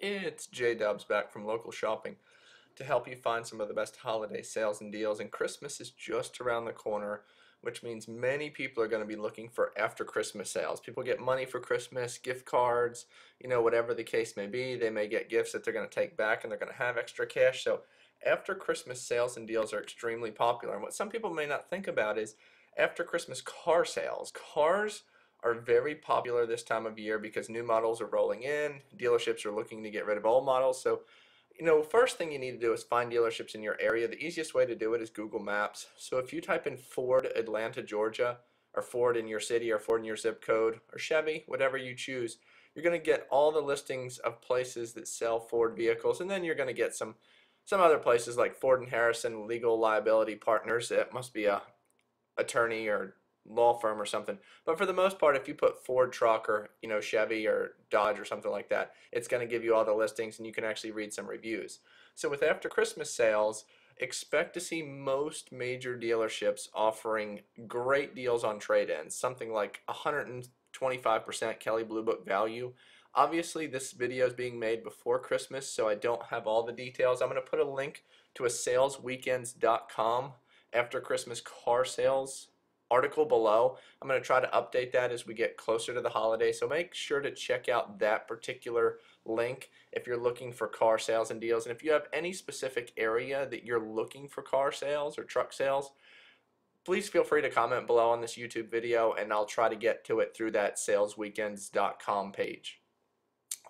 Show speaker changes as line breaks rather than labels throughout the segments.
It's J Dubs back from Local Shopping to help you find some of the best holiday sales and deals. And Christmas is just around the corner, which means many people are going to be looking for after Christmas sales. People get money for Christmas, gift cards, whatever the case may be. They may get gifts that they're going to take back and they're going to have extra cash. So after Christmas sales and deals are extremely popular. And what some people may not think about is after Christmas car sales. Cars are very popular this time of year because new models are rolling in, dealerships are looking to get rid of old models. So, first thing you need to do is find dealerships in your area. The easiest way to do it is Google Maps. So if you type in Ford Atlanta, Georgia, or Ford in your city, or Ford in your zip code, or Chevy, whatever you choose, you're going to get all the listings of places that sell Ford vehicles, and then you're going to get some other places like Ford and Harrison Legal Liability Partners. It must be a attorney or law firm or something. But for the most part, if you put Ford truck or Chevy or Dodge or something like that, it's going to give you all the listings and you can actually read some reviews. So with after Christmas sales, expect to see most major dealerships offering great deals on trade-ins, something like 125% Kelley Blue Book value. Obviously, this video is being made before Christmas, so I don't have all the details. I'm going to put a link to a salesweekends.com after Christmas car sales article below. I'm going to try to update that as we get closer to the holiday, so make sure to check out that particular link if you're looking for car sales and deals. And if you have any specific area that you're looking for car sales or truck sales, please feel free to comment below on this YouTube video and I'll try to get to it through that salesweekends.com page.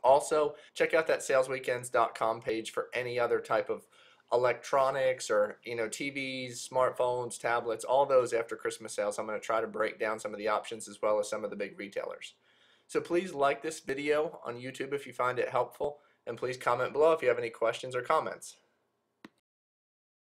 Also, check out that salesweekends.com page for any other type of electronics or TVs, smartphones, tablets, all those after Christmas sales. I'm going to try to break down some of the options as well as some of the big retailers. So please like this video on YouTube if you find it helpful, and please comment below if you have any questions or comments.